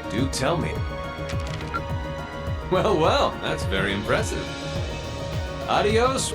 Do tell me. Well, well, that's very impressive. Adios.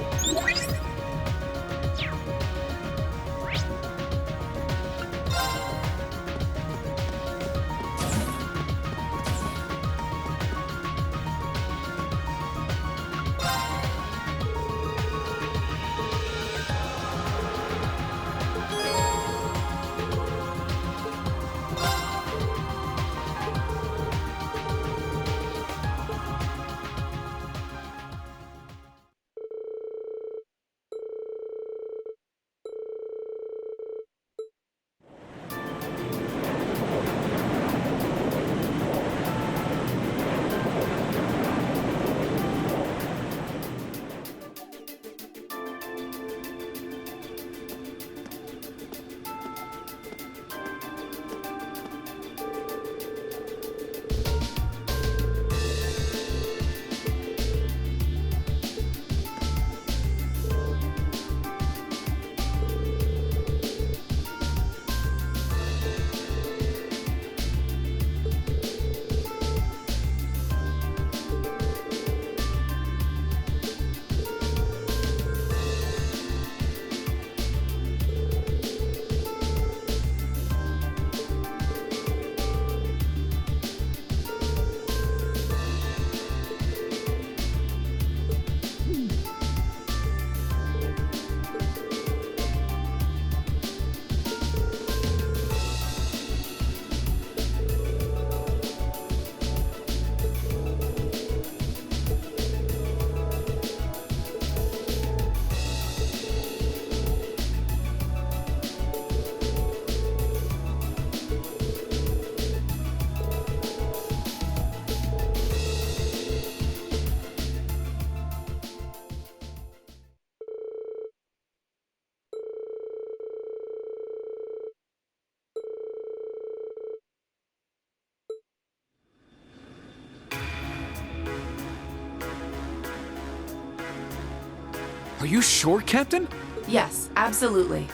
Are you sure, Captain? Yes, absolutely.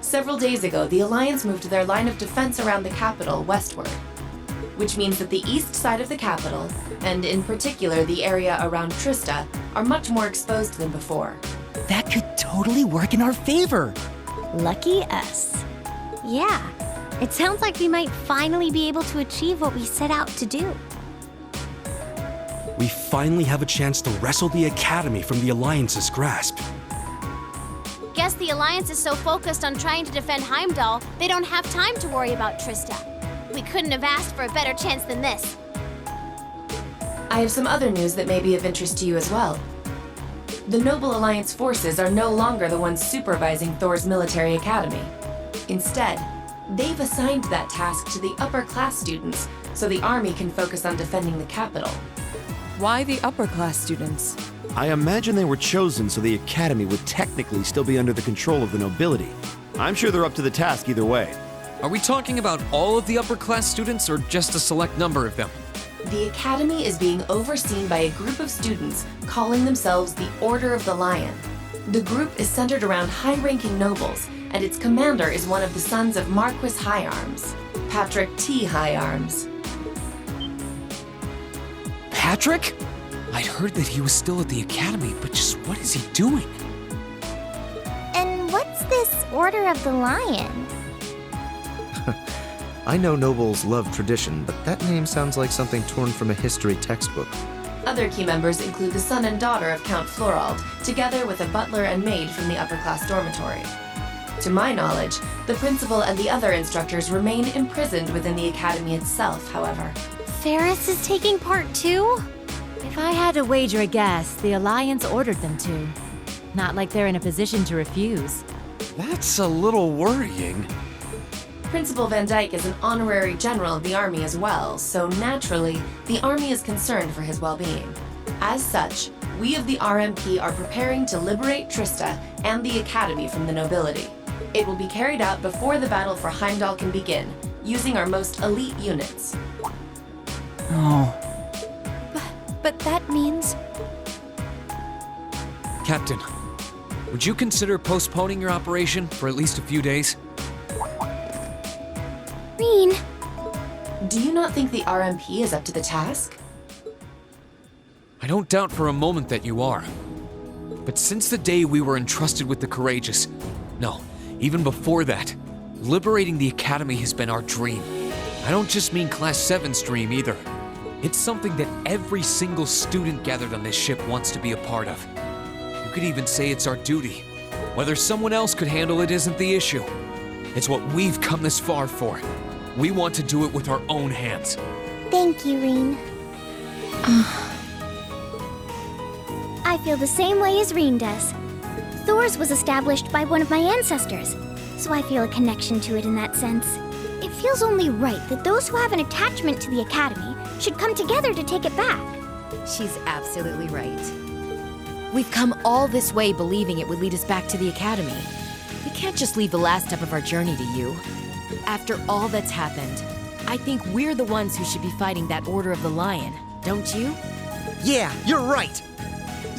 Several days ago, the Alliance moved their line of defense around the capital westward, which means that the east side of the capital, and in particular the area around Trista, are much more exposed than before. That could totally work in our favor. Lucky us. Yeah, it sounds like we might finally be able to achieve what we set out to do. We finally have a chance to wrestle the Academy from the Alliance's grasp. Guess the Alliance is so focused on trying to defend Heimdall, they don't have time to worry about Trista. We couldn't have asked for a better chance than this. I have some other news that may be of interest to you as well. The Noble Alliance forces are no longer the ones supervising Thor's military academy. Instead, they've assigned that task to the upper class students so the army can focus on defending the capital. Why the upper-class students? I imagine they were chosen so the Academy would technically still be under the control of the nobility. I'm sure they're up to the task either way. Are we talking about all of the upper-class students or just a select number of them? The Academy is being overseen by a group of students calling themselves the Order of the Lion. The group is centered around high-ranking nobles, and its commander is one of the sons of Marquis Higharms, Patrick T. Higharms. Patrick? I'd heard that he was still at the Academy, but just what is he doing? And what's this Order of the Lion? I know nobles love tradition, but that name sounds like something torn from a history textbook. Other key members include the son and daughter of Count Florald, together with a butler and maid from the upper-class dormitory. To my knowledge, the principal and the other instructors remain imprisoned within the academy itself, however. Ferris is taking part too? If I had to wager a guess, the Alliance ordered them to. Not like they're in a position to refuse. That's a little worrying. Principal Van Dyke is an honorary general of the army as well, so naturally, the army is concerned for his well-being. As such, we of the RMP are preparing to liberate Trista and the Academy from the nobility. It will be carried out before the battle for Heimdall can begin, using our most elite units. Oh. But that means... Captain, would you consider postponing your operation for at least a few days? Rean, Do you not think the RMP is up to the task? I don't doubt for a moment that you are. But since the day we were entrusted with the Courageous, no, even before that, liberating the Academy has been our dream. I don't just mean Class 7's dream either. It's something that every single student gathered on this ship wants to be a part of. You could even say it's our duty. Whether someone else could handle it isn't the issue. It's what we've come this far for. We want to do it with our own hands. Thank you, Reen. I feel the same way as Reen does. Thor's was established by one of my ancestors, so I feel a connection to it in that sense. It feels only right that those who have an attachment to the Academy should come together to take it back. She's absolutely right. We've come all this way believing it would lead us back to the Academy. We can't just leave the last step of our journey to you. After all that's happened, I think we're the ones who should be fighting that Order of the Lion, don't you? Yeah, you're right.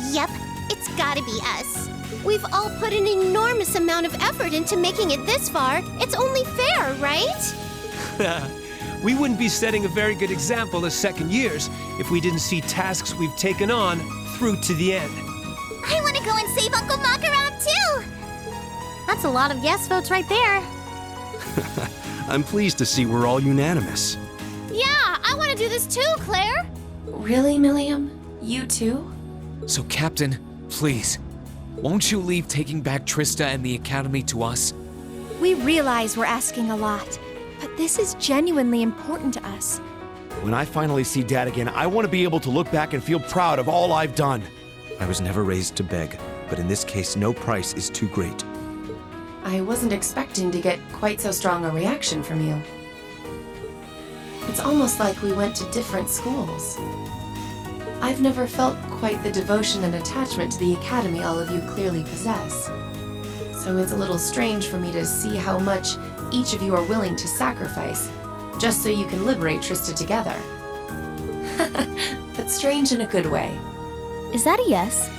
Yep, it's gotta be us. We've all put an enormous amount of effort into making it this far. It's only fair, right? We wouldn't be setting a very good example as second years if we didn't see tasks we've taken on through to the end. I want to go and save Uncle Makarov too! That's a lot of yes votes right there. I'm pleased to see we're all unanimous. Yeah, I want to do this too, Claire! Really, Milliam? You too? So, Captain, please, won't you leave taking back Trista and the Academy to us? We realize we're asking a lot, but this is genuinely important to us. When I finally see Dad again, I want to be able to look back and feel proud of all I've done. I was never raised to beg, but in this case, no price is too great. I wasn't expecting to get quite so strong a reaction from you. It's almost like we went to different schools. I've never felt quite the devotion and attachment to the Academy all of you clearly possess. So it's a little strange for me to see how much each of you are willing to sacrifice, just so you can liberate Trista together. But strange in a good way. Is that a yes?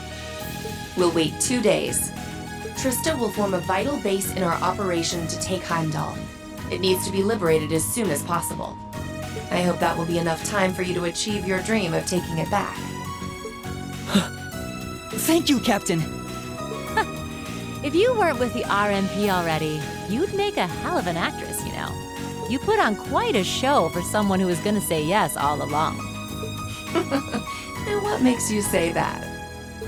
We'll wait 2 days. Trista will form a vital base in our operation to take Heimdall. It needs to be liberated as soon as possible. I hope that will be enough time for you to achieve your dream of taking it back. Thank you, Captain. If you weren't with the RMP already, you'd make a hell of an actress, you know. You put on quite a show for someone who was gonna say yes all along. And what makes you say that?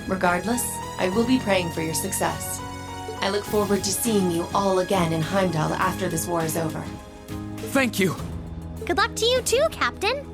Regardless, I will be praying for your success. I look forward to seeing you all again in Heimdall after this war is over. Thank you. Good luck to you too, Captain!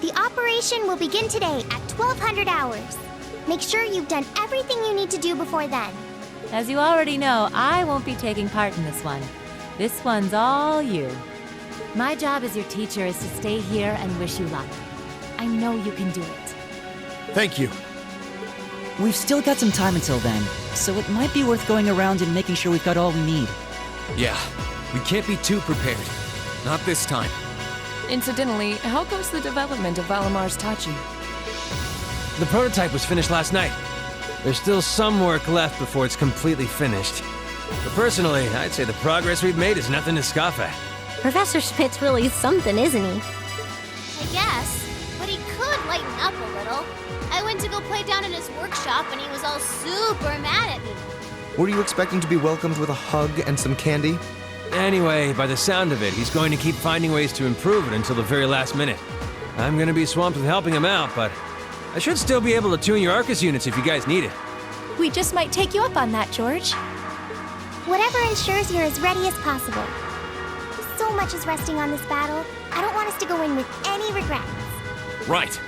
The operation will begin today at 1200 hours. Make sure you've done everything you need to do before then. As you already know, I won't be taking part in this one. This one's all you. My job as your teacher is to stay here and wish you luck. I know you can do it. Thank you. We've still got some time until then, so it might be worth going around and making sure we've got all we need. Yeah, we can't be too prepared. Not this time. Incidentally, how goes the development of Valamar's Tachi? The prototype was finished last night. There's still some work left before it's completely finished. But personally, I'd say the progress we've made is nothing to scoff at. Professor Spitz really is something, isn't he? I guess, but he could lighten up a little. I went to go play down in his workshop and he was all super mad at me. Were you expecting to be welcomed with a hug and some candy? Anyway, by the sound of it, he's going to keep finding ways to improve it until the very last minute. I'm going to be swamped with helping him out, but I should still be able to tune your Arcus units if you guys need it. We just might take you up on that, George. Whatever ensures you're as ready as possible. So much is resting on this battle. I don't want us to go in with any regrets. Right.